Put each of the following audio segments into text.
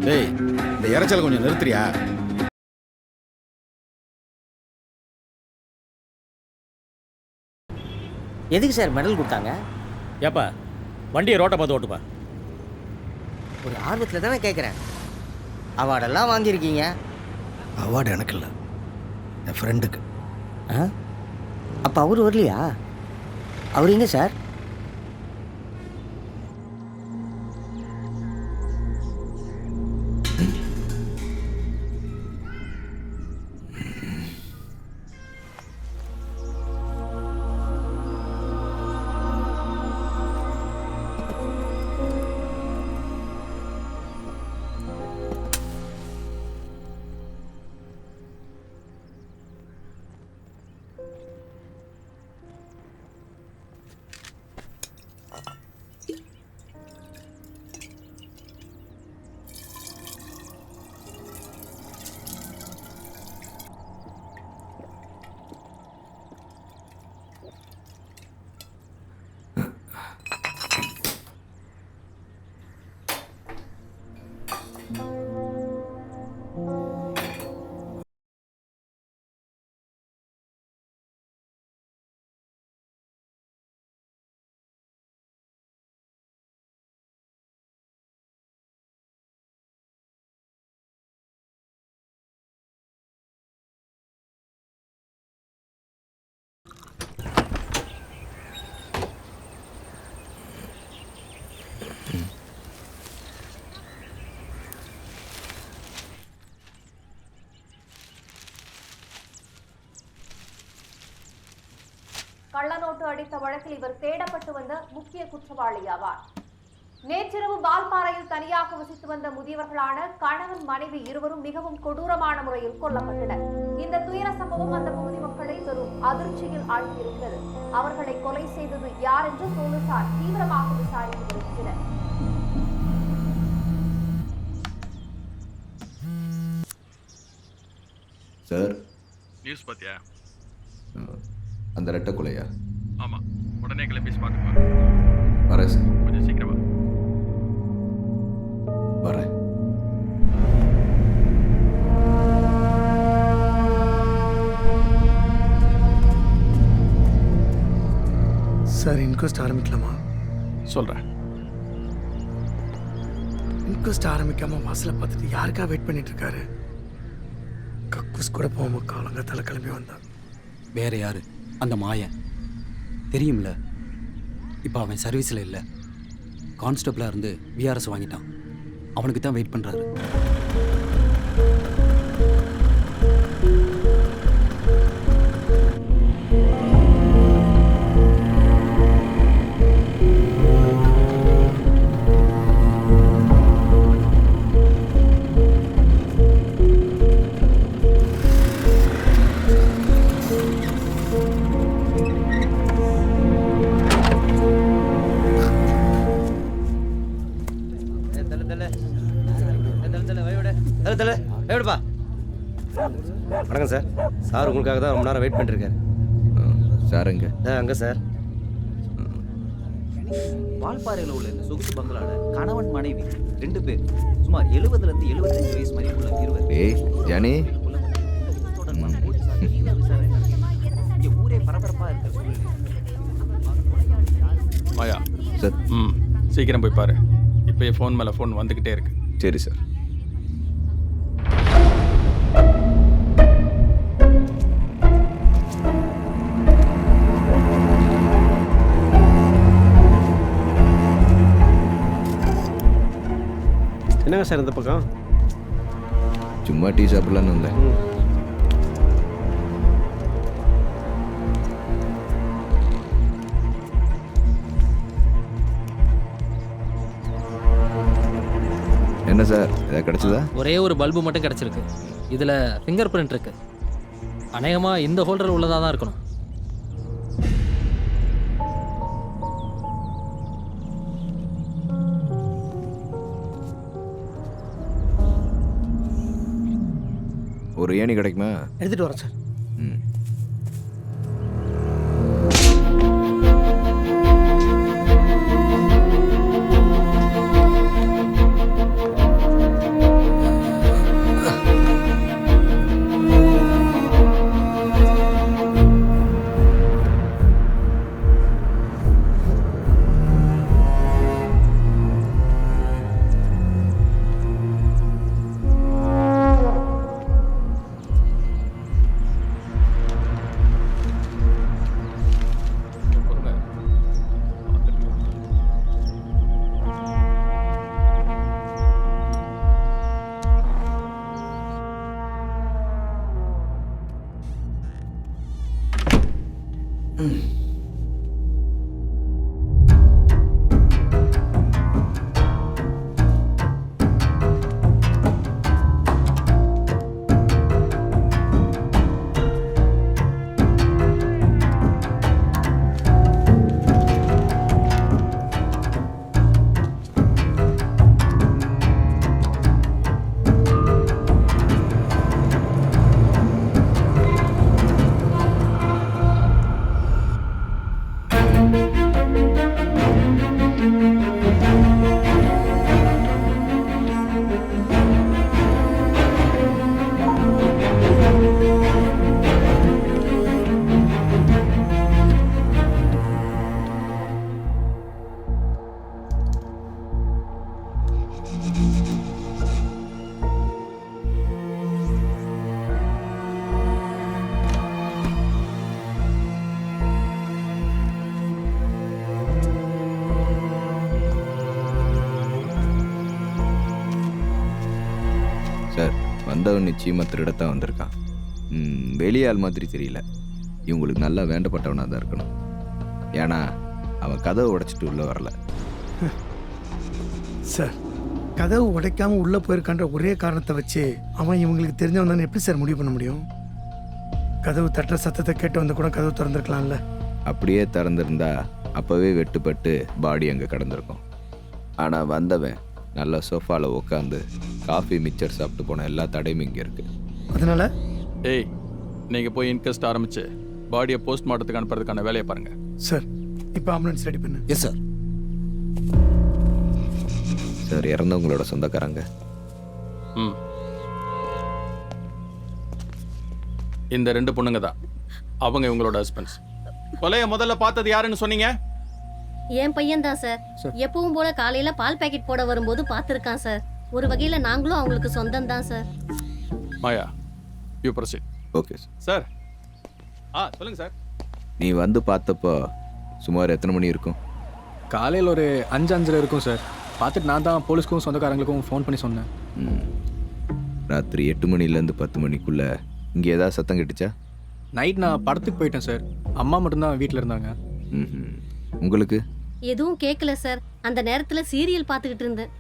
டேய், இந்த இறைச்சல் கொஞ்சம் நிறுத்துறியா? எதுக்கு சார் மெடல் கொடுத்தாங்க? ஏப்பா வண்டியை ரோட்டை பார்த்து ஓட்டுப்பா. ஒரு ஆர்வத்தில் தானே கேட்குறேன். அவார்டெல்லாம் வாங்கியிருக்கீங்க. அவார்டு எனக்கு இல்லை, என் ஃப்ரெண்டுக்கு. அப்போ அவர் வரலையா? அவர் எங்கே சார்? கள்ளநோட்டு அடித்த வழக்கில் இவர் தேடப்பட்டு வந்த முக்கிய குற்றவாளி ஆவார். நேற்றிரவு வால்பாறையில் தனியாக வசித்து வந்த முதியவர்களான கணவன் மனைவி இருவரும் மிகவும் கொடூரமான முறையில் கொல்லப்பட்டனர். இந்த துயர சம்பவம் அந்த பகுதி மக்களை வெறும் அதிர்ச்சியில் ஆழ்த்தியிருக்கிறது. அவர்களை கொலை செய்தது யார் என்று போலீசார் தீவிரமாக விசாரித்து வருகின்றனர். சார், நியூஸ் பாத்தியா? அந்த ரெட்டை கொலையா? ஆமா, உடனே கிளம்பி ஸ்பாட்டுக்கு வரேன் சார். கொஞ்சம் சீக்கிரமா வரேன். சார், இன்கொஸ்ட் ஆரம்பிக்கலாமா? சொல்றேன். இன்கொஸ்ட் ஆரம்பிக்காம வாசலை பார்த்துட்டு யாருக்கா வெயிட் பண்ணிட்டு இருக்காரு? கக்கூஸ் கூட போகாம காலங்கத்தால கிளம்பி வந்தான். வேற யாரு? அந்த மாயன் தெரியும்ல. இப்போ அவன் சர்வீஸில் இல்லை, கான்ஸ்டபிளாக இருந்து விஆர்எஸ் வாங்கிட்டான். அவனுக்கு தான் வெயிட் பண்ணுறாரு. வணக்கம் சார். சார் உங்களுக்காக தான் ரொம்ப நேரம் வெயிட் பண்ணிருக்காரு. சார் எங்க? அங்கே சார். வால்பாறையில் உள்ள இந்த சொகுசு பங்களால கணவன் மனைவி 2 பேர் சுமார் 70லேருந்து 75 வயசு மாதிரி உள்ள இருவர். ஏய் ஜானி, ஊரே பரபரப்பா இருக்க சூழ்நிலை. மாயா சார். சீக்கிரம் போய் பாரு. இப்போ ஃபோன் மேலே ஃபோன் வந்துக்கிட்டே இருக்கு. சரி சார். என்னங்க சார் இந்த பக்கம்? சும்மா டீ சாப்பிடலான்னு வந்தேன். ஏதாவது கிடைச்சதா? ஒரே ஒரு பல்பு மட்டும் கிடச்சிருக்கு. இதில் ஃபிங்கர் பிரிண்ட் இருக்கு. அநேகமாக இந்த ஹோல்டரில் உள்ளதாக தான் இருக்கணும். ஒரு ஏணி கிடைக்குமா? எடுத்துகிட்டு வரேன் சார். ம். சார், வந்தவன் நிச்சயமாக திருடத்தான் வந்திருக்கான். வெளியாள் மாதிரி தெரியல. இவங்களுக்கு நல்லா வேண்டப்பட்டவனாக தான் இருக்கணும். ஏன்னா அவன் கதவை உடைச்சிட்டு உள்ளே வரல. சார், கதவு உடைக்காம உள்ளே போயிருக்கான்ற ஒரே காரணத்தை வச்சு அவன் இவங்களுக்கு தெரிஞ்சவன் தானே எப்படி சார் முடிவு பண்ண முடியும்? கதவு தட்டுற சத்தத்தை கேட்டு வந்து கூட கதவு திறந்துருக்கலாம்ல. அப்படியே திறந்திருந்தா அப்போவே வெட்டுப்பட்டு பாடி அங்கே கிடந்திருக்கும். ஆனால் வந்தவன் நல்லா சோஃபாவில் உட்காந்து காஃபி மிக்சர் சாப்பிட்டு போன எல்லா தடையும் இங்கே இருக்குது. அதனால ஏய், நீங்கள் போய் இன்கெஸ்ட் ஆரம்பித்து பாடியை போஸ்ட்மார்ட்டத்துக்கு அனுப்புறதுக்கான வேலையை பாருங்கள். சார், இப்போ ஆம்புலன்ஸ் ரெடி பண்ணு. Yes sir. சார், இறந்தவங்களோட சொந்தக்காரங்க. ம், இந்த 2 பொண்ணுங்க தான். அவங்க இவங்களோட ஹஸ்பண்ட்ஸ். கொலையை முதல்ல பார்த்தது யாருன்னு சொன்னீங்க? என் பையன் தான் சார். எப்பவும் போல காலையில பால் பாக்கெட் போட வரும்போது பார்த்துருக்கான் சார். ஒரு வகையில நாங்களும் அவங்களுக்கு சொந்தம் தான் sir. Maya, you proceed. Okay sir. Sir, சொல்லுங்க சார். நீ வந்து பார்த்தப்போ சுமார் எத்தனை மணி இருக்கும்? காலையில் ஒரு 5-5:30 இருக்கும் சார். பார்த்துட்டு நான் தான் போலீஸ்க்கும் சொந்தக்காரங்களுக்கும் ஃபோன் பண்ணி சொன்னேன். ராத்திரி 8 மணிலேருந்து 10 மணிக்குள்ளே இங்கே ஏதாவது சத்தம் கேட்டுச்சா? நைட் நான் படத்துக்கு போயிட்டேன் சார். அம்மா மட்டும்தான் வீட்டில் இருந்தாங்க. உங்களுக்கு? எதுவும் கேட்கல சார். அந்த நேரத்துல சீரியல் பார்த்துக்கிட்டு இருந்தேன்.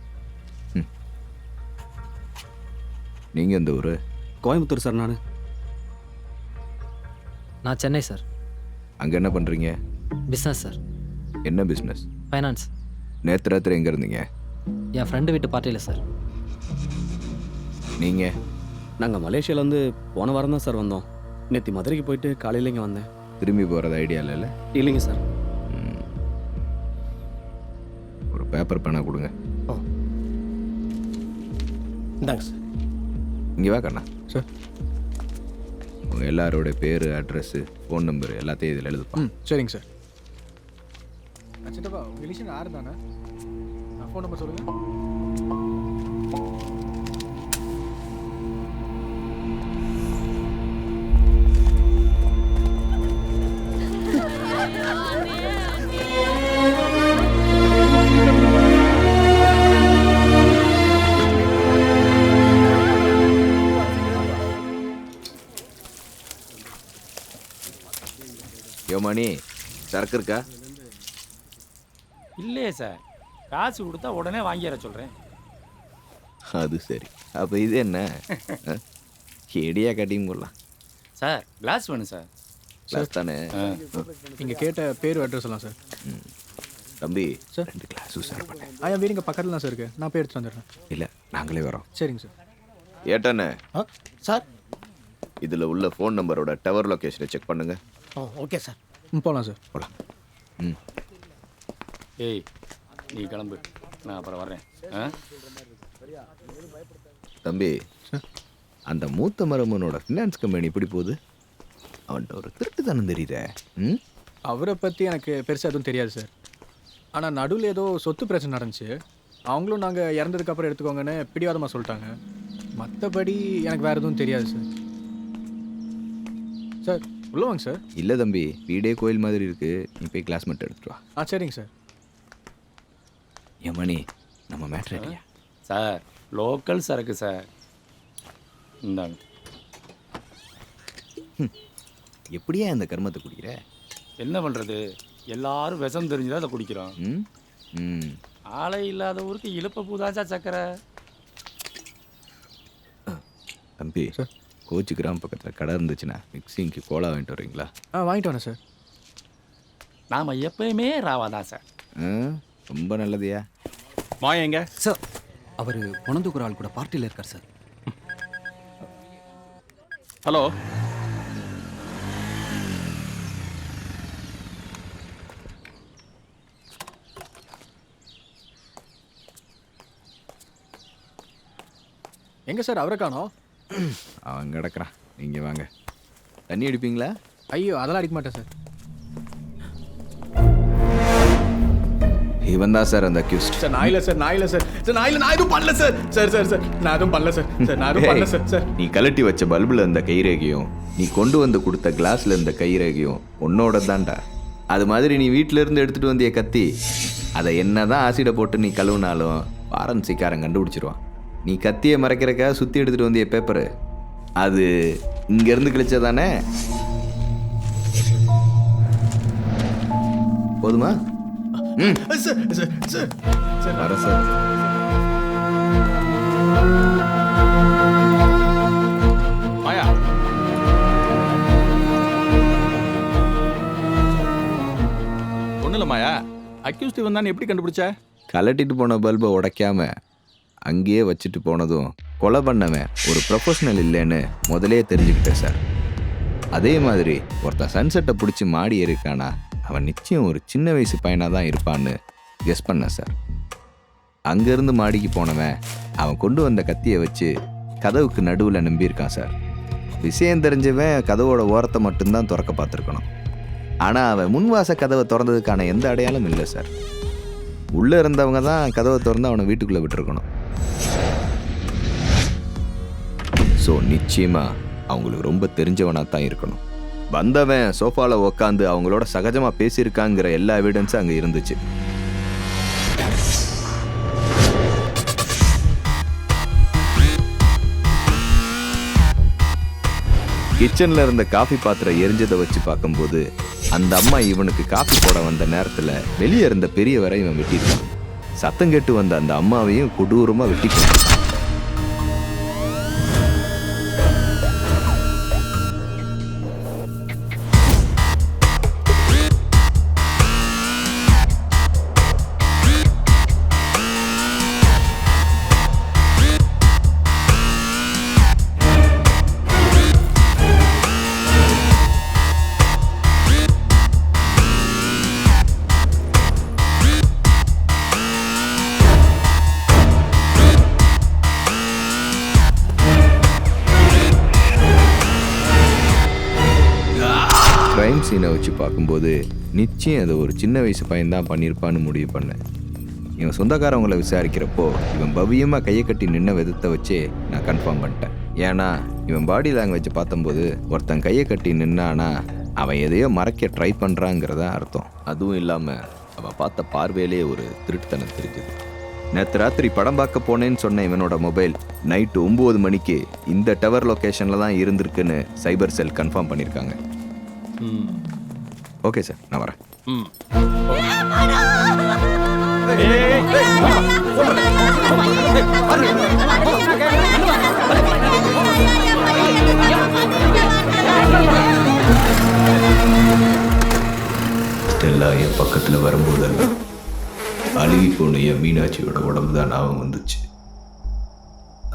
நீங்கள் எந்த ஊர்? கோயம்புத்தூர் சார். நான் சென்னை சார். அங்கே என்ன பண்ணுறீங்க? Business sir. என்ன பிஸ்னஸ்? ஃபைனான்ஸ். நேற்று ராத்திரி எங்கே இருந்தீங்க? என் ஃப்ரெண்டு வீட்டு பார்ட்டியில் சார். நீங்கள்? நாங்கள் மலேசியாவிலேருந்து போன வாரம் தான் சார் வந்தோம். நேற்று மதுரைக்கு போயிட்டு காலையில் இங்கே வந்தேன். திரும்பி போகிறது ஐடியா இல்லைல்ல? இல்லைங்க சார். ஒரு பேப்பர் பேனா கொடுங்க. இந்தாங்க சார். இங்கே வா கண்ணா. சார், உங்கள் எல்லாரோட பேர், அட்ரஸ்ஸு, ஃபோன் நம்பர் எல்லாத்தையும் இதில் எழுதுப்பா. சரிங்க சார். சித்தப்பா, உங்கள் ரிலேஷன் யார் தானே? ஃபோன் நம்பர் சொல்லுங்கள். மணி, சரக்கு இருக்கா? இல்லையே சார். காசு கொடுத்தா உடனே வாங்கிற சொல்கிறேன். அது சரி. அப்போ இது என்ன கேடியா கட்டிங் போடலாம். சார் கிளாஸ் வேணும் சார். கிளாஸ் தானே. நீங்கள் கேட்ட பேர் அட்ரஸ் எல்லாம் சார். தம்பி சார் 2 கிளாஸும் சார் பண்ணேன். என் வீடு இங்கே பக்கத்தில் தான் சார் இருக்குது. நான் போய் எடுத்துட்டு வந்துடுறேன். இல்லை நாங்களே வரோம். சரிங்க சார். ஏட்டானே சார். இதில் உள்ள ஃபோன் நம்பரோட டவர் லொக்கேஷனை செக் பண்ணுங்க. Okay sir. போகலாம் சார். போகலாம். ஏய் நீ கிளம்பு, நான் அப்புறம் வர்றேன். தம்பி அந்த மூத்த மருமனோட ஃபினான்ஸ் கம்பெனி எப்படி போகுது? அவன்கிட்ட ஒரு திருட்டு தானே தெரியுதே. அவரை பற்றி எனக்கு பெருசாக எதுவும் தெரியாது சார். ஆனால் நடுவில் ஏதோ சொத்து பிரச்சனை நடந்துச்சு. அவங்களும் நாங்கள் இறந்ததுக்கப்புறம் எடுத்துக்கோங்கன்னு பிடிவாதமாக சொல்லிட்டாங்க. மற்றபடி எனக்கு வேறு எதுவும் தெரியாது சார். சார் உள்ள வாங்க சார். இல்லை தம்பி, வீடே கோயில் மாதிரி இருக்கு. நீ போய் கிளாஸ் மட்டும் எடுத்துட்டு வா. சரிங்க சார். என் மணி நம்ம மேட்ரு இல்லையா சார்? லோக்கல் சரக்கு சார். இந்தாங்க. எப்படியா இந்த கர்மத்தை குடிக்கிற? என்ன பண்ணுறது, எல்லாரும் விஷம் தெரிஞ்சுதான் அதை குடிக்கிறோம். ஆளை இல்லாத ஊருக்கு இழுப்ப பூதாச்சா சக்கரை. தம்பி கோச்சு கிராம பக்கத்தில் கடை இருந்துச்சுன்னா மிக்சிங்க்கு கோலா வாங்கிட்டு வரீங்களா? வாங்கிட்டு வரேன் சார். நாம் எப்பயுமே ராவாதான் சார். ரொம்ப நல்லதையா. மாயா எங்க சார்? அவர் குணந்துக்குற ஆள் கூட பார்ட்டியில் இருக்கார் சார். ஹலோ. எங்கே சார் அவரை காணோம்? அவன் கிடக்குறான். நீங்கள் வாங்க. தண்ணி அடிப்பீங்களா? ஐயோ அதெல்லாம் அடிக்க மாட்டேன் சார். இவன் தான் சார் அந்த அக்யூஸ்ட். சார் நான் இல்லை சார். நான் எதுவும் பண்ணல சார். சார் நான் எதுவும் பண்ணல சார். நான் எதுவும் பண்ணல சார். நீ கலட்டி வச்ச பல்பில் இருந்த கைரேகையும் நீ கொண்டு வந்து கொடுத்த கிளாஸில் இருந்த கைரேகையும் உன்னோட தான்டா. அது மாதிரி நீ வீட்டில இருந்து எடுத்துகிட்டு வந்திய கத்தி, அதை என்ன தான் ஆசிடை போட்டு நீ கழுவுனாலும் ஃபாரன்சிக்காரன் கண்டுபிடிச்சிருவான். நீ கத்தியை மறைக்கிறக்காக சுற்றி எடுத்துகிட்டு வந்திய பேப்பரு, அது இங்கேருந்து கிழிச்சதானே? போதுமா? வர சார். மாயா ஒன்றும் இல்லை மாயா, அக்யூஸ்ட் இவன் தான் எப்படி கண்டுபிடிச்ச? கலட்டிட்டு போன பல்பை உடைக்காம அங்கேயே வச்சுட்டு போனதும் கொலை பண்ணவன் ஒரு ப்ரொஃபஷனல் இல்லைன்னு முதலே தெரிஞ்சுக்கிட்டேன் சார். அதே மாதிரி ஒருத்தன் சன்செட்டை பிடிச்சி மாடி ஏறிக்கானா அவன் நிச்சயம் ஒரு சின்ன வயசு பையனாக தான் இருப்பான்னு கெஸ் பண்ணேன் சார். அங்கேருந்து மாடிக்கு போனவன் அவன் கொண்டு வந்த கத்தியை வச்சு கதவுக்கு நடுவில் நம்பியிருக்கான் சார். விஷயம் தெரிஞ்சவன் கதவோட ஓரத்தை மட்டும்தான் திறக்க பார்த்துருக்கணும். ஆனால் அவன் முன்வாச கதவை திறந்ததுக்கான எந்த அடையாளம் இல்லை சார். உள்ளே இருந்தவங்க தான் கதவை திறந்து அவனை வீட்டுக்குள்ளே விட்டுருக்கணும். ஸோ நிச்சயமாக அவங்களுக்கு ரொம்ப தெரிஞ்சவனாக தான் இருக்கணும். வந்தவன் சோஃபாவில் உக்காந்து அவங்களோட சகஜமாக பேசியிருக்காங்கிற எல்லா எவிடன்ஸும் அங்கே இருந்துச்சு. கிச்சனில் இருந்த காஃபி பாத்திரம் எரிஞ்சதை வச்சு பார்க்கும்போது அந்த அம்மா இவனுக்கு காஃபி போட வந்த நேரத்தில் வெளியே இருந்த பெரியவரை இவன் வெட்டியிருக்கான். சத்தம் கேட்டு வந்த அந்த அம்மாவையும் கொடூரமாக வெட்டிட்டான். க்ரைம் சீனை வச்சு பார்க்கும்போது நிச்சயம் அதை ஒரு சின்ன வயசு பையன்தான் பண்ணியிருப்பான்னு முடிவு பண்ணேன். இவன் சொந்தக்காரவங்களை விசாரிக்கிறப்போ இவன் பவியமாக கையை கட்டி நின்ன விதத்தை வச்சே நான் கன்ஃபார்ம் பண்ணிட்டேன். ஏன்னா இவன் பாடி லாங்குவேஜ் பார்த்தம்போது ஒருத்தன் கையை கட்டி நின்னானா அவன் எதையோ மறைக்க ட்ரை பண்ணுறாங்கிறதா அர்த்தம். அதுவும் இல்லாமல் அவன் பார்த்த பார்வையிலே ஒரு திருட்டுத்தனம் தெரிஞ்சுது. நேற்று ராத்திரி படம் பார்க்க போனேன்னு சொன்ன இவனோட மொபைல் நைட்டு 9 மணிக்கு இந்த டவர் லொக்கேஷனில் தான் இருந்திருக்குன்னு சைபர் செல் கன்ஃபார்ம் பண்ணியிருக்காங்க. ஓகே சார், நான் வரேன். ஸ்டெல்லா என் பக்கத்தில் வரும்போதெல்லாம் அழுகி போன என் மீனாட்சியோட உடம்பு தான் ஞாபகம் வந்துச்சு.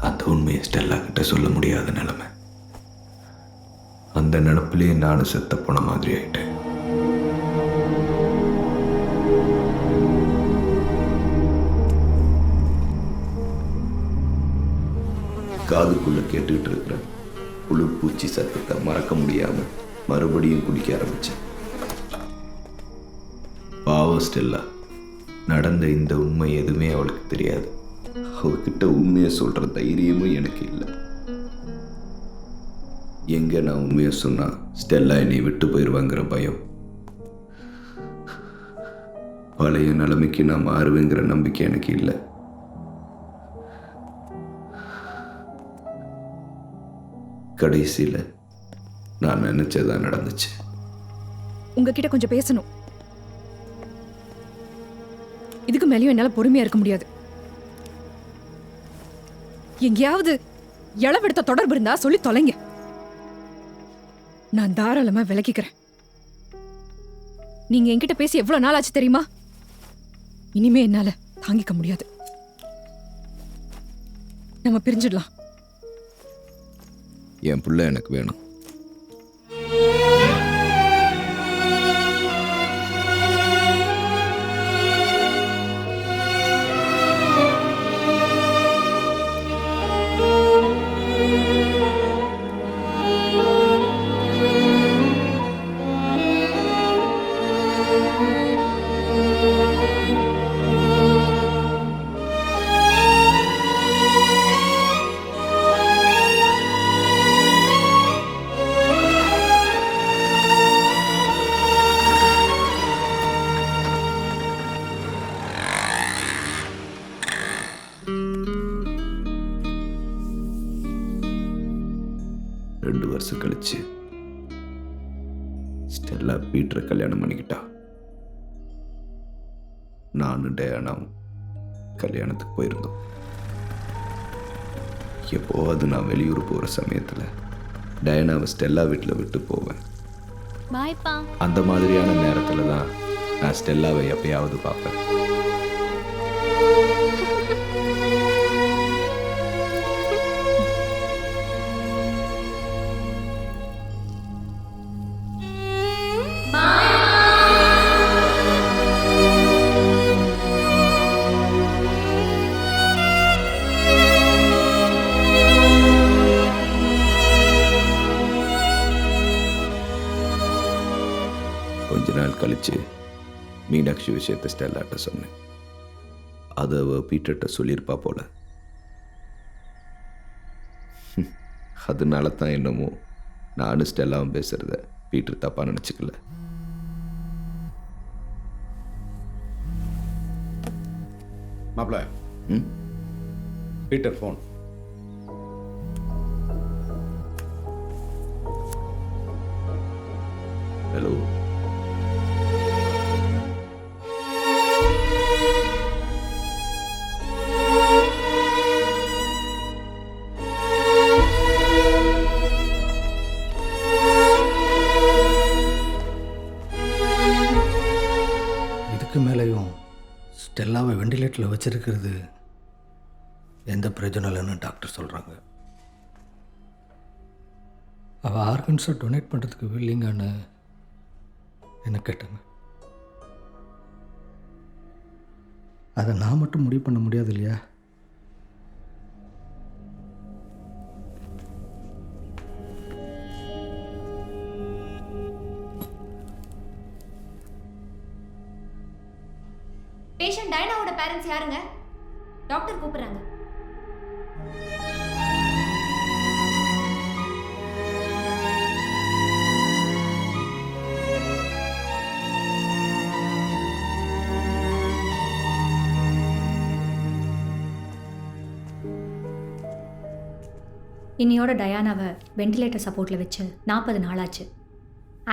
அந்த உண்மையை ஸ்டெல்லா கிட்ட சொல்ல முடியாத நிலைமை. அந்த நினப்பிலேயே நானும் செத்த போன மாதிரி ஆயிட்டேன். காதுக்குள்ள கேட்டுக்கிட்டு இருக்கிறேன் புழு பூச்சி சத்தத்தை மறக்க முடியாம மறுபடியும் குடிக்க ஆரம்பிச்சேன். பாவம் ஸ்டெல்லா, நடந்த இந்த உண்மை எதுவுமே அவளுக்கு தெரியாது. அவகிட்ட உண்மையை சொல்ற தைரியமும் எனக்கு இல்லை. எங்க நான் உண்மையை சொன்னா ஸ்டெல்லா என்னை விட்டு போயிடுவாங்கிற பயம், பழைய நிலைமைக்கு நான் மாறுவேங்கிற நம்பிக்கை எனக்கு இல்லை. கடைசியில நான் நினைச்சதான் நடந்துச்சு. உங்ககிட்ட கொஞ்சம் பேசணும். இதுக்கு மேலேயும் என்னால பொறுமையா இருக்க முடியாது. எங்கேயாவது இளவெடுத்த தொடர்பு இருந்தா சொல்லி தொலைங்க. நான் தாராளமா விலகிக்கிறேன். நீங்க என்கிட்ட பேசி எவ்வளவு நாள் ஆச்சு தெரியுமா? இனிமே என்னால தாங்கிக்க முடியாது. நம்ம பிரிஞ்சிடலாம். என் புள்ள எனக்கு வேணும். ரெண்டு வருஷம் கழிச்சு ஸ்டெல்லா பீட்டரை கல்யாணம் பண்ணிக்கிட்டா. நானும் டயானாவும் கல்யாணத்துக்கு போயிருந்தோம். எப்போவாது நான் வெளியூர் போகிற சமயத்தில் டயானாவை ஸ்டெல்லா வீட்டில் விட்டு போவேன். அந்த மாதிரியான நேரத்தில் தான் நான் ஸ்டெல்லாவை எப்பயாவது பார்ப்பேன். கொஞ்ச நாள் கழிச்சு மீனாட்சி விஷயத்தை ஸ்டெல்லாட்ட சொன்னேன். அதை அவ பீட்டர்கிட்ட சொல்லியிருப்பா போல. அதனால தான் என்னமோ நானும் ஸ்டெல்லாவும் பேசுறத பீட்டர் தப்பா நினச்சிக்கல. மாப்பிள்ள, பீட்டர் ஃபோன். ஹலோ. இதுக்கு மேலேயும் ஸ்டெல்லாவை வெண்டிலேட்டரில் வச்சிருக்கிறது எந்த பிரயோஜனம் இல்லைன்னு டாக்டர் சொல்கிறாங்க. அவள் ஆர்கன்ஸை டொனேட் பண்ணுறதுக்கு வில்லிங்கான்னு என்ன கேட்டாங்க. அதை நான் மட்டும் முடிவு பண்ண முடியாது இல்லையா? பேஷண்ட் டயனாவோட பேரண்ட்ஸ் யாருங்க? டாக்டர் கூப்பிடுறாங்க. இன்னையோட டயானாவை வெண்டிலேட்டர் சப்போர்ட்டில் வச்சு 40 நாளாச்சு.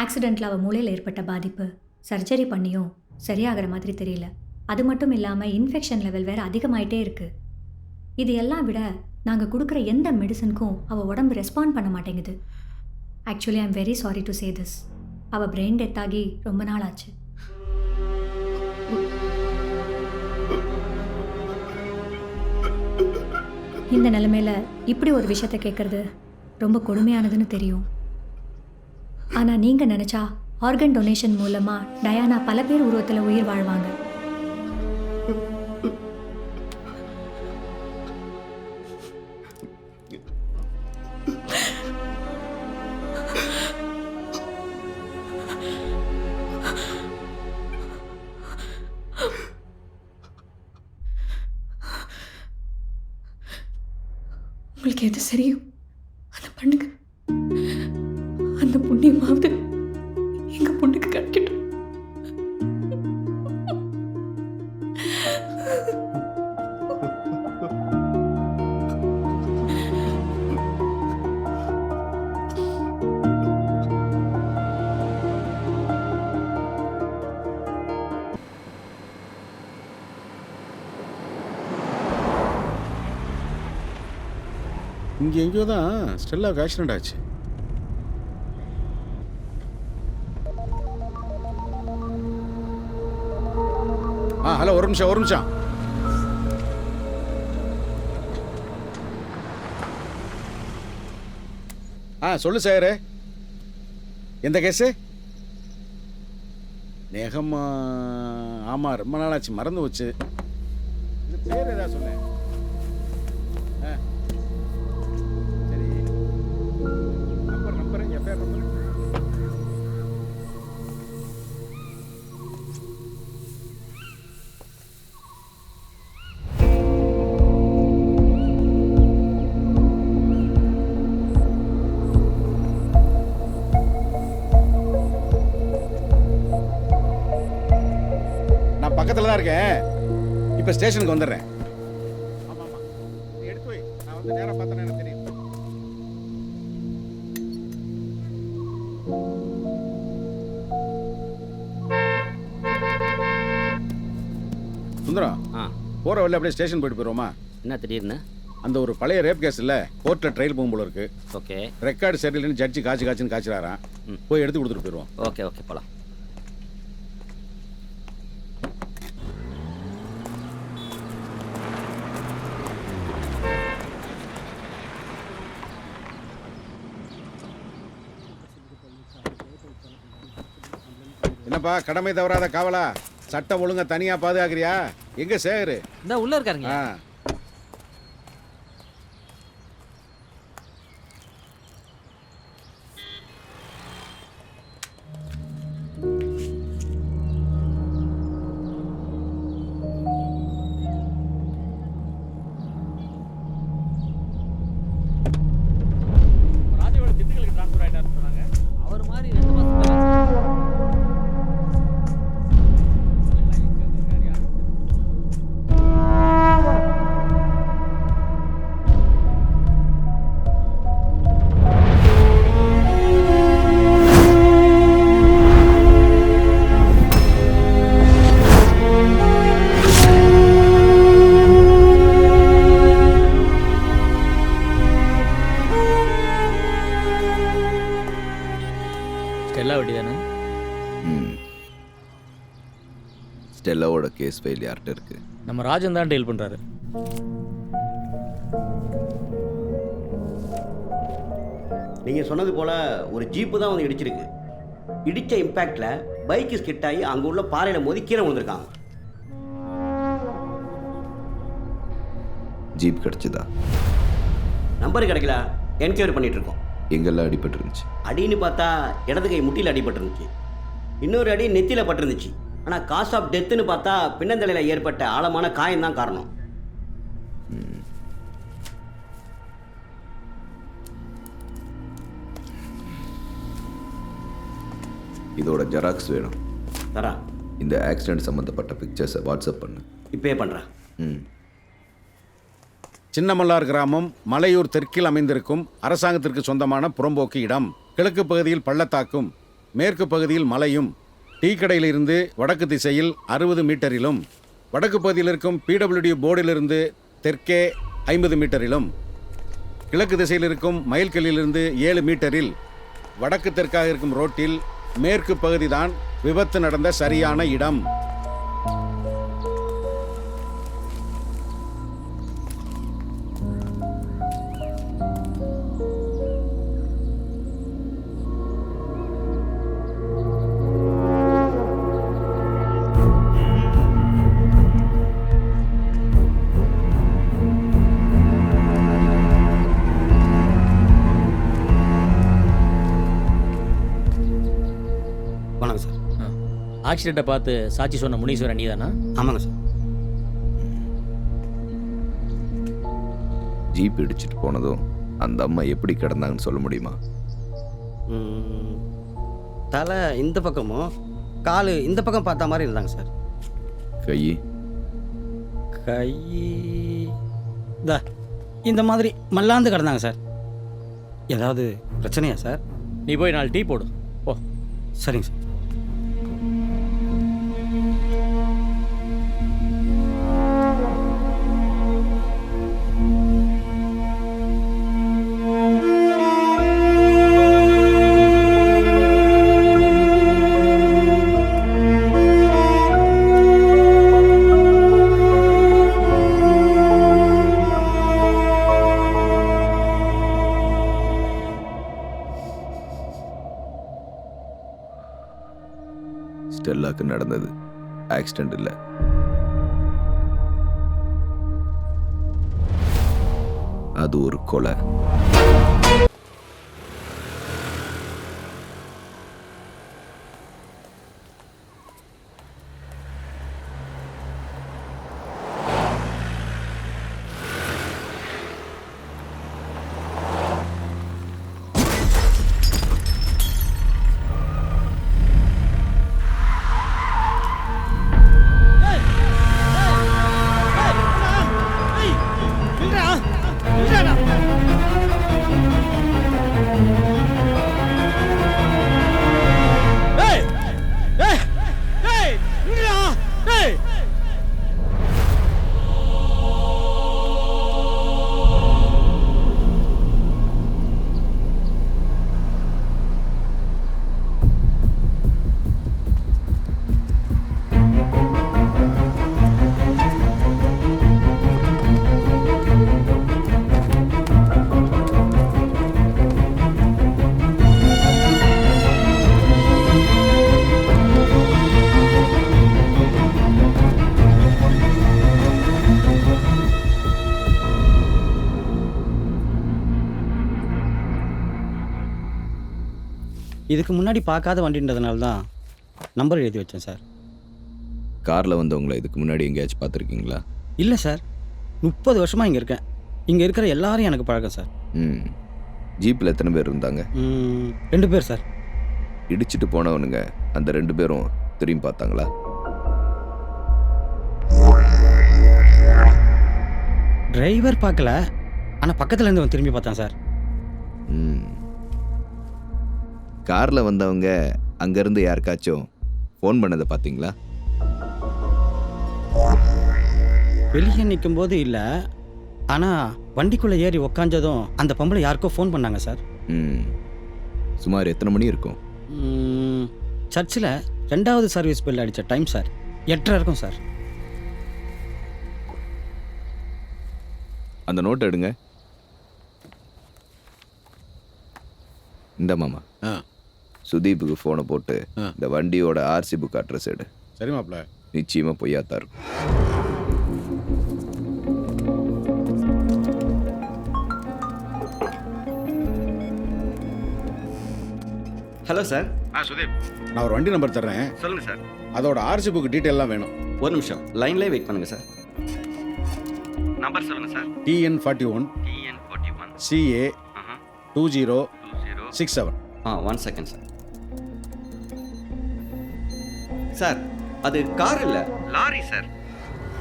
ஆக்சிடெண்ட்டில் அவள் மூளையில் ஏற்பட்ட பாதிப்பு சர்ஜரி பண்ணியும் சரியாகிற மாதிரி தெரியல. அது மட்டும் இல்லாமல் இன்ஃபெக்ஷன் லெவல் வேறு அதிகமாயிட்டே இருக்குது. இது எல்லாம் விட நாங்கள் கொடுக்குற எந்த மெடிசனுக்கும் அவள் உடம்பு ரெஸ்பாண்ட் பண்ண மாட்டேங்குது. Actually I am very sorry to say this. அவள் பிரெயின் டெத் ஆகி ரொம்ப நாள் ஆச்சு. இந்த நிலைமையில இப்படி ஒரு விஷயத்தை கேட்கறது ரொம்ப கொடுமையானதுன்னு தெரியும். ஆனால் நீங்கள் நினச்சா ஆர்கன் டொனேஷன் மூலமாக டயானா பல பேர் உருவத்தில் உயிர் வாழ்வாங்க. உங்களுக்கு எது சரியும் அதை பண்ணுங்க. அந்த புண்ணியமாவது எங்க பொண்ணுக்கு கிடைக்கட்டும். இங்கே எங்கேயோ தான் ஸ்டெல்லாவுக்கு ஆக்சிடென்ட் ஆச்சு. ஹலோ, ஒரு நிமிஷம். சொல்லு சார், எந்த கேஸு? நேகம்மா. ஆமாம், ரொம்ப நாளாச்சு, மறந்து வச்சு. இது பேர் ஏதாவது சொன்னேன். சரி, நம்பர் எஃப்ஐஆர் நம்பர். பக்கத்தில் தான் இருக்கேன். இப்போ ஸ்டேஷனுக்கு வந்துடுறேன். ஆமாம், நீ எடுத்து வை. நான் வந்து நேராக பார்த்தேன்னா எனக்கு தெரியும். சுந்தரம், போகிற வழியில் அப்படியே ஸ்டேஷன் போயிட்டு போயிடுவோமா? என்ன திடீர்னு? அந்த ஒரு பழைய ரேப் கேஸ் இல்லை, கோர்ட்டில் ட்ரையல் போகும் போல இருக்கு. ஓகே. ரெக்கார்டு சரியில்லைன்னு ஜட்ஜி காய்ச்சின்னு காய்ச்சிடாரான். போய் எடுத்து கொடுத்துட்டு போயிடுவோம். ஓகே போகலாம். என்னப்பா கடமை தவறாத காவலா? சட்டம் ஒழுங்கா தனியா பாதுகாக்கிறியா? எங்க சேகரு? இந்த உள்ள இருக்காருங்க. ராஜயோட திண்டுக்கலுக்கு ட்ரான்ஸ்ஃபர் ஆயிட்டாருன்னு சொன்னாங்க. அவர் மாதிரி 2 மாசம் ஸ்டெல்லாவோட கேஸ் ஃபைல் யார்கிட்ட இருக்கு? நம்ம ராஜன் தான் டீல் பண்றாரு. நீங்க சொன்னது போல ஒரு ஜீப்பு தான் வந்து இடிச்சிருக்கு. இடிச்ச இம்பாக்ட்ல பைக் ஸ்கிட் ஆகி அங்க உள்ள பாறையில மோதி கீழே விழுந்திருக்காங்க. ஜீப் கிடைச்சதா? நம்பர் கிடைக்கல, என்கொயரி பண்ணிட்டு இருக்கோம். எங்கெல்லாம் அடிபட்டு இருந்துச்சு? அடின்னு பார்த்தா இடது கை முட்டியில் அடிபட்டு இருந்துச்சு, இன்னொரு அடி நெத்தியில பட்டிருந்துச்சு. ஆனால் காஸ் ஆஃப் டெத்துன்னு பார்த்தா பின்னந்தலையில் ஏற்பட்ட ஆழமான காயம்தான் காரணம். இதோட ஜெராக்ஸ் வேணும். தரா. இந்த ஆக்சிடென்ட் சம்மந்தப்பட்ட பிக்சர்ஸை வாட்ஸ்அப் பண்ணு. இப்பே பண்ணுறேன். சின்னமல்லார் கிராமம் மலையூர் தெற்கில் அமைந்திருக்கும் அரசாங்கத்திற்கு சொந்தமான புறம்போக்கு இடம். கிழக்கு பகுதியில் பள்ளத்தாக்கும் மேற்கு பகுதியில் மலையும், டீ கடையிலிருந்து வடக்கு திசையில் 60 மீட்டரிலும் வடக்கு பகுதியில் இருக்கும் பிடபிள்யூடி போர்டிலிருந்து தெற்கே 50 மீட்டரிலும் கிழக்கு திசையில் இருக்கும் மைல்கல்லிலிருந்து 7 மீட்டரில் வடக்கு தெற்காக இருக்கும் ரோட்டில் மேற்கு பகுதி தான் விபத்து நடந்த சரியான இடம். வணக்கம் சார். ஆக்சிடெண்ட்டை பார்த்து சாட்சி சொன்ன முனீஸ்வரன் நீதானா? ஆமாங்க சார். ஜீப் இடிச்சிட்டு போனதும் அந்த அம்மா எப்படி கிடந்தாங்கன்னு சொல்ல முடியுமா? தலை இந்த பக்கமும் கால் இந்த பக்கம் பார்த்த மாதிரி இருந்தாங்க சார். கை கை இந்த மாதிரி மல்லாந்து கிடந்தாங்க சார். ஏதாவது பிரச்சனையா சார்? நீ போய் 4 டீ போடு போ. சரிங்க சார். ஸ்டெல்லாக்கு நடந்தது ஆக்சிடென்ட் இல்லை, அது ஒரு கொலை. இதுக்கு முன்னாடி பார்க்காத வண்டின்றதுனால தான் நம்பர் எழுதி வச்சேன் சார். காரில் வந்தவங்களை இதுக்கு முன்னாடி எங்கேயாச்சும் பார்த்துருக்கீங்களா? இல்லை சார், 30 வருஷமாக இங்கே இருக்கேன். இங்கே இருக்கிற எல்லாரும் எனக்கு பழக்கம் சார். ஜீப்பில் எத்தனை பேர் இருந்தாங்க? 2 பேர் சார். இடிச்சிட்டு போனவனுங்க அந்த 2 பேரும் திரும்பி பார்த்தாங்களா? டிரைவர் பார்க்கல, ஆனால் பக்கத்தில் இருந்தவன் திரும்பி பார்த்தான் சார். காரில் வந்தவங்க அங்கேருந்து யாருக்காச்சும் ஃபோன் பண்ணதை பார்த்தீங்களா? வெளியே நிற்கும் போது இல்லை, ஆனால் வண்டிக்குள்ளே ஏறி உக்காஞ்சதும் அந்த பொம்பளை யாருக்கோ ஃபோன் பண்ணாங்க சார். சுமார் எத்தனை மணி இருக்கும்? சர்ச்சில் 2வது சர்வீஸ் பெல் அடித்த டைம் சார். 8:30 இருக்கும் சார். அந்த நோட்டை எடுங்க. இந்த மாமா சுதீப்புக்கு ஃபோனை போட்டு இந்த வண்டியோட ஆர்சி புக் அட்ரஸ் எடு. சரி மாப்ள. நிச்சயமா பொய்யாத்தான் இருக்கும். Hello sir. சுதீப், நான் ஒரு வண்டி நம்பர் தர்றேன். சொல்லுங்கள் சார். அதோட ஆர்சி புக் டீட்டெயிலாம் வேணும். ஒரு நிமிஷம் லைன்லேயே வெயிட் பண்ணுங்கள் சார். நம்பர் சொல்லுங்கள் sir. TN41 CA 2067. 1 second sir. Sir, அது கார் இல்லை, லாரி சார்.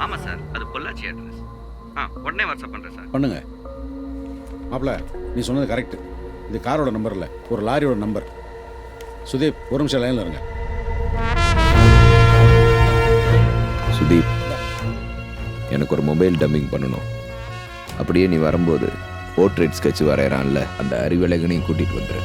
ஆமாம் சார், அது பொள்ளாச்சி அட்ரஸ். உடனே வாட்ஸ்அப் பண்ணுறேன் சார். பண்ணுங்க மாப்ள. நீ சொன்னது கரெக்ட். இது காரோட நம்பர் இல்லை, ஒரு லாரியோட நம்பர். சுதீப், ஒரு நிமிஷம் லைனில் இருங்க. சுதீப், எனக்கு ஒரு மொபைல் டம்பிங் பண்ணணும். அப்படியே நீ வரும்போது போர்ட்ரேட் ஸ்கெட்ச் வரைகிறான்ல அந்த அறிவழகனையும் கூட்டிகிட்டு வந்துடு.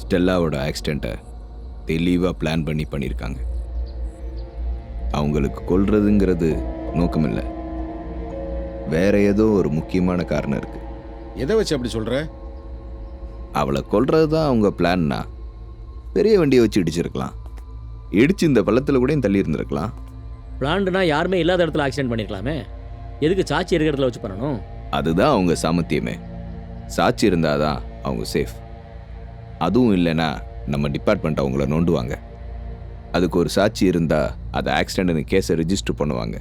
ஸ்டெல்லாவோட ஆக்சிடெண்ட்டை தெளிவாக பிளான் பண்ணியிருக்காங்க. அவங்களுக்கு கொல்றதுங்கிறது நோக்கம் இல்லை, வேற ஏதோ ஒரு முக்கியமான காரணம் இருக்கு. எதை வச்சு அப்படி சொல்ற? அவளை கொல்றது தான் அவங்க பிளான்னா பெரிய வண்டியை வச்சு இடிச்சிருக்கலாம், இடிச்சு இந்த பள்ளத்தில் கூட தள்ளி இருந்திருக்கலாம். பிளான்டுனா யாருமே இல்லாத இடத்துல ஆக்சிடென்ட் பண்ணிருக்கலாமே, எதுக்கு சாட்சி இருக்கிற இடத்துல வச்சு பண்ணணும்? அதுதான் அவங்க சாமர்த்தியமே. சாட்சி இருந்தாதான் அவங்க சேஃப். அதுவும் இல்லைன்னா நம்ம டிபார்ட்மெண்ட் அவங்கள நோண்டுவாங்க. அதுக்கு ஒரு சாட்சி இருந்தால் அதை ஆக்சிடென்ட்னு கேஸை ரிஜிஸ்டர் பண்ணுவாங்க.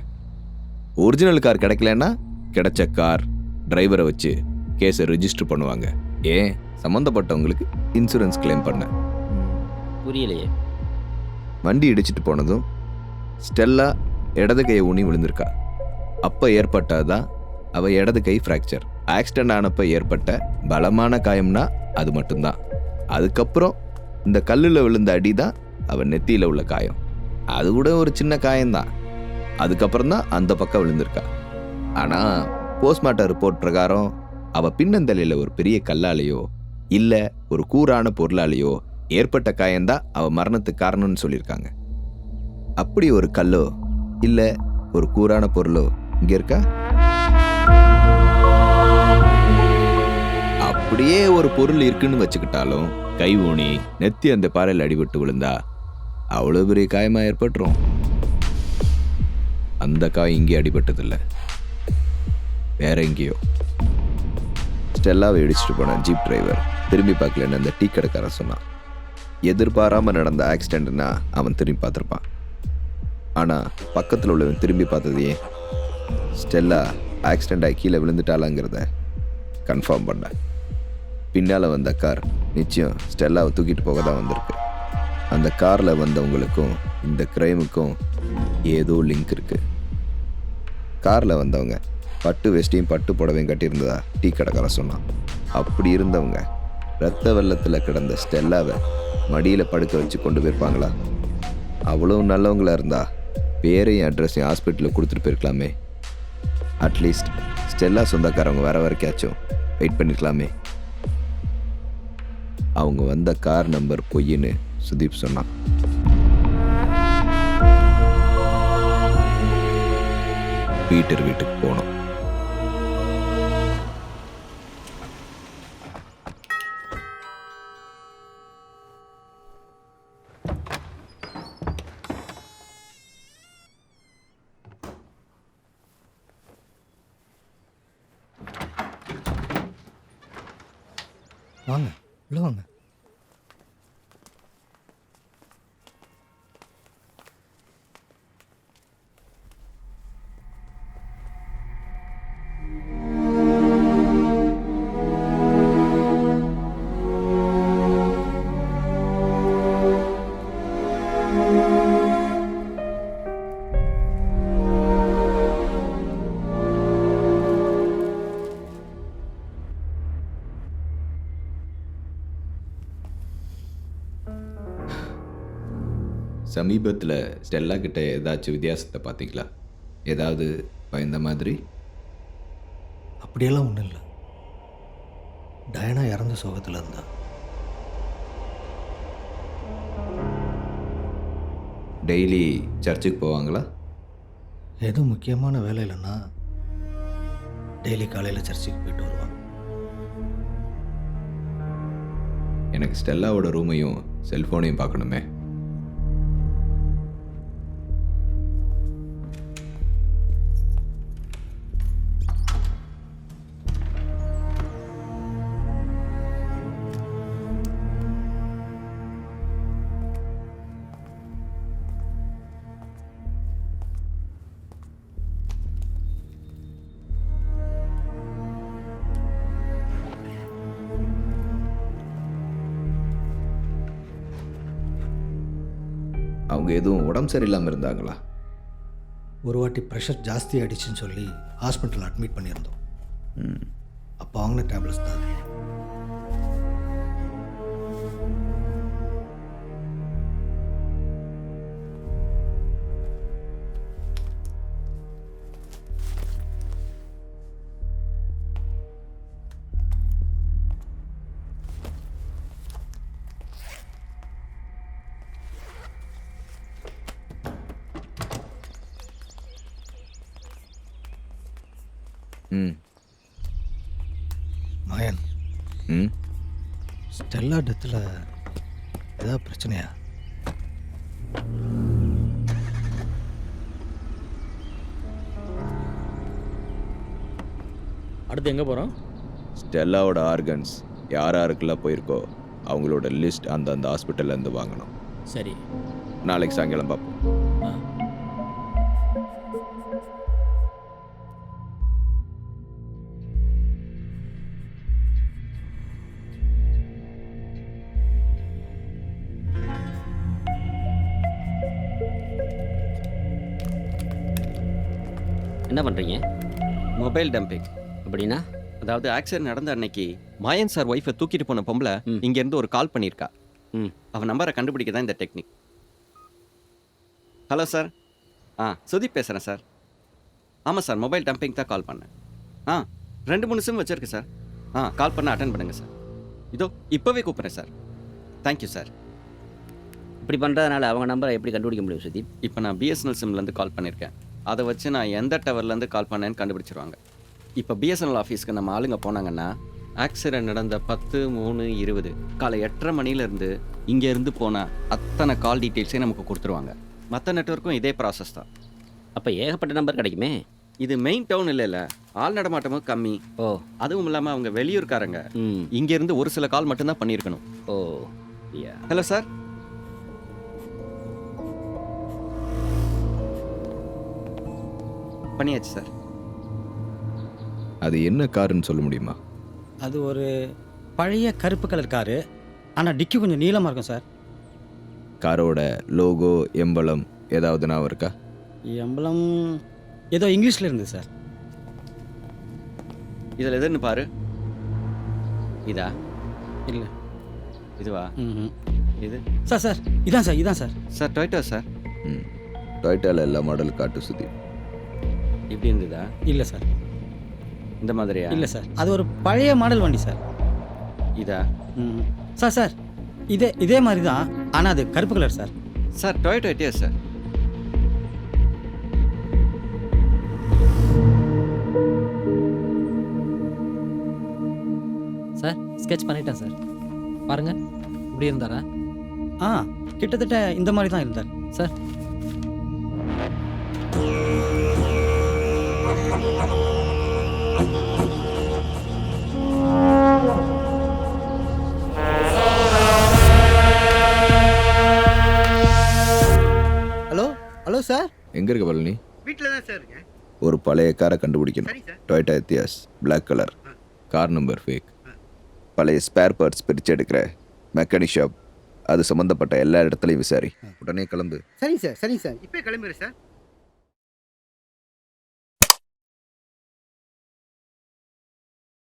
ஒரிஜினல் கார் கிடைக்கலன்னா கிடைச்ச கார் டிரைவரை வச்சு கேஸை ரிஜிஸ்டர் பண்ணுவாங்க. ஏன் சம்மந்தப்பட்டவங்களுக்கு இன்சூரன்ஸ் கிளைம் பண்ண. புரியலையே. வண்டி இடிச்சிட்டு போனதும் ஸ்டெல்லா இடது கையை ஊனி விழுந்திருக்கா. அப்போ ஏற்பட்டாதான் அவள் இடது கை ஃப்ராக்சர். ஆக்சிடென்ட் ஆனப்போ ஏற்பட்ட பலமான காயம்னா அது மட்டும்தான். அதுக்கப்புறம் இந்த கல்லில் விழுந்த அடி தான் அவள் நெத்தியில் உள்ள காயம். அது கூட ஒரு சின்ன காயம்தான். அதுக்கப்புறம் தான் அந்த பக்கம் விழுந்திருக்கா. ஆனால் போஸ்ட்மார்ட்டம் ரிப்போர்ட் பிரகாரம் அவள் பின்னந்தலையில் ஒரு பெரிய கல்லாலேயோ இல்லை ஒரு கூரான பொருளாலேயோ ஏற்பட்ட காயம்தான் அவள் மரணத்துக்கு காரணம்னு சொல்லியிருக்காங்க. அப்படி ஒரு கல்லோ இல்லை ஒரு கூரான பொருளோ இங்கே இருக்கா? அப்படியே ஒரு பொருள் இருக்குன்னு வச்சுக்கிட்டாலும் கை ஊனி நெத்தி அந்த பாறையில் அடிபட்டு விழுந்தா அவ்வளோ பெரிய காயமாக ஏற்பட்டுரும். அந்த காயம் இங்கே அடிபட்டதில்லை, வேற எங்கேயோ. ஸ்டெல்லாவை இடிச்சிட்டு போன ஜீப் டிரைவர் திரும்பி பார்க்கலன்னு அந்த டீ கடைக்காரன் சொன்னான். எதிர்பாராமல் நடந்த ஆக்சிடென்ட்னா அவன் திரும்பி பார்த்துருப்பான். ஆனால் பக்கத்தில் உள்ளவன் திரும்பி பார்த்ததையே ஸ்டெல்லா ஆக்சிடென்ட் ஆகி கீழே விழுந்துட்டாளாங்கிறத கன்ஃபார்ம் பண்ண. பின்னால் வந்த கார் நிச்சயம் ஸ்டெல்லாவை தூக்கிட்டு போக தான் வந்திருக்கு. அந்த காரில் வந்தவங்களுக்கும் இந்த கிரைமுக்கும் ஏதோ லிங்க் இருக்குது. காரில் வந்தவங்க பட்டு வெஸ்டியும் பட்டு புடவையும் கட்டியிருந்ததா டீ கடைக்காரன் சொன்னான். அப்படி இருந்தவங்க ரத்த வெள்ளத்தில் கிடந்த ஸ்டெல்லாவை மடியில் படுக்க வச்சு கொண்டு போயிருப்பாங்களா? அவ்வளோ நல்லவங்களா இருந்தா பேரையும் அட்ரஸையும் ஹாஸ்பிட்டலில் கொடுத்துட்டு போயிருக்கலாமே. அட்லீஸ்ட் ஸ்டெல்லா சொந்தக்காரவங்க வர வரைக்காச்சும் வெயிட் பண்ணியிருக்கலாமே. அவங்க வந்த கார் நம்பர் பொய்ன்னு சுதீப் சொன்னான். பீட்டர் வீட்டுக்கு போனோம். வாங்க உள்ள வாங்க. சமீபத்தில் ஸ்டெல்லா கிட்ட ஏதாச்சும் வித்தியாசத்தை பார்த்தீங்களா? ஏதாவது பயந்த மாதிரி? அப்படியெல்லாம் ஒன்றும் இல்லை. டயனா இறந்த சோகத்தில் இருந்தா. டெய்லி சர்ச்சுக்கு போவாங்களா? ஏதோ முக்கியமான வேலை இல்லைன்னா டெய்லி காலையில் சர்ச்சுக்கு போயிட்டு வருவாங்க. எனக்கு ஸ்டெல்லாவோட ரூமையும் செல்ஃபோனையும் பார்க்கணுமே. அவங்க எதுவும் உடம்பு சரியில்லாமல் இருந்தாங்களா? ஒரு வாட்டி ப்ரெஷர் ஜாஸ்தி ஆயிடுச்சுன்னு சொல்லி ஹாஸ்பிட்டல் அட்மிட் பண்ணியிருந்தோம். அப்போ வாங்கின டேப்லெட்ஸ் தான் அது. மாயன், ஸ்டெல்லா டெத்தில் ஏதாவது பிரச்சனையா? அடுத்து எங்கே போகிறோம்? ஸ்டெல்லாவோட ஆர்கன்ஸ் யார் யாருக்கெல்லாம் போயிருக்கோ அவங்களோட லிஸ்ட் அந்த ஹாஸ்பிட்டல்லேருந்து வாங்கணும். சரி, நாளைக்கு சாயங்காலம் பார்ப்போம். என்ன பண்ணுறீங்க? Mobile dumping. அப்படின்னா? அதாவது ஆக்சிடென்ட் நடந்த அன்னைக்கு மாயன் சார் ஒய்ஃபை தூக்கிட்டு போன பொம்பளை இங்கேருந்து ஒரு கால் பண்ணியிருக்கா. அவன் நம்பரை கண்டுபிடிக்க தான் இந்த டெக்னிக். Hello sir. சுதீப் பேசுகிறேன் சார். ஆமாம் சார், மொபைல் டம்பிங் தான் கால் பண்ணேன். 2-3 சிம் வச்சுருக்கு சார். கால் பண்ண அட்டன் பண்ணுங்கள் சார். இதோ இப்போவே கூப்பிட்றேன் சார். Thank you sir. இப்படி பண்ணுறதுனால அவங்க நம்பரை எப்படி கண்டுபிடிக்க முடியும் சுதீப்? இப்போ நான் பிஎஸ்என்எல் சிம்லேருந்து கால் பண்ணியிருக்கேன். அதை வச்சு நான் எந்த டவர்லேருந்து கால் பண்ணேன்னு கண்டுபிடிச்சிருவாங்க. இப்போ பிஎஸ்என்எல் ஆஃபீஸ்க்கு நம்ம ஆளுங்க போனாங்கன்னா ஆக்சிடென்ட் நடந்த 10:03:20 காலை 8:30 மணிலேருந்து இங்கேருந்து போனால் அத்தனை கால் டீட்டெயில்ஸே நமக்கு கொடுத்துருவாங்க. மற்ற நெட்வொர்க்கும் இதே ப்ராசஸ் தான். அப்போ ஏகப்பட்ட நம்பர் கிடைக்குமே. இது மெயின் டவுன் இல்லை, ஆள் நடமாட்டமும் கம்மி. அதுவும் இல்லாமல் அவங்க வெளியூர்காரங்க. இங்கேருந்து ஒரு சில கால் மட்டும்தான் பண்ணியிருக்கணும். Hello sir. பண்ணியாச்சு சார். அது என்ன காருன்னு சொல்ல முடியுமா? அது ஒரு பழைய கருப்பு கலர் காரு, ஆனால் டிக்கி கொஞ்சம் நீளமாக இருக்கும் சார். காரோட லோகோ எம்பளம் ஏதாவது ஞாபகம் இருக்கா? எம்பளம் ஏதோ இங்கிலீஷில் இருந்தது சார். இதில் எதுன்னு பாரு. இதா? இல்லை. இதுவா? இது சார் சார் இதான் சார், இதான் சார். Sir Toyota sir. டொயோட்டாவில் எல்லா மாடல் காட்டு சுதீப். இப்படி இருந்ததா? இல்லை சார். இந்த மாதிரியா? இல்லை சார், அது ஒரு பழைய மாடல் வண்டி சார். இதா? சார் சார் இதே மாதிரி தான், ஆனால் அது கருப்பு colour sir. Sir Toyota Etios sir. Sir sketch பண்ணிட்டேன் சார். பாருங்க, இப்படி இருந்தாரா? கிட்டத்தட்ட இந்த மாதிரி தான் இருந்தார் சார். Hello sir. எங்கே இருக்க பழனி? வீட்டில் தான் சார் இருக்கேன். ஒரு பழைய காரை கண்டுபிடிக்கணும். சரி sir. Toyota Etios, black colour, car number fake. பழைய ஸ்பேர் பார்ட்ஸ் பிரித்து எடுக்கிற மெக்கானிக் ஷாப், அது சம்மந்தப்பட்ட எல்லா இடத்துலையும் விசாரி. உடனே கிளம்பு. சரிங்க சார், சரிங்க சார். இப்போ கிளம்புறேன் சார்.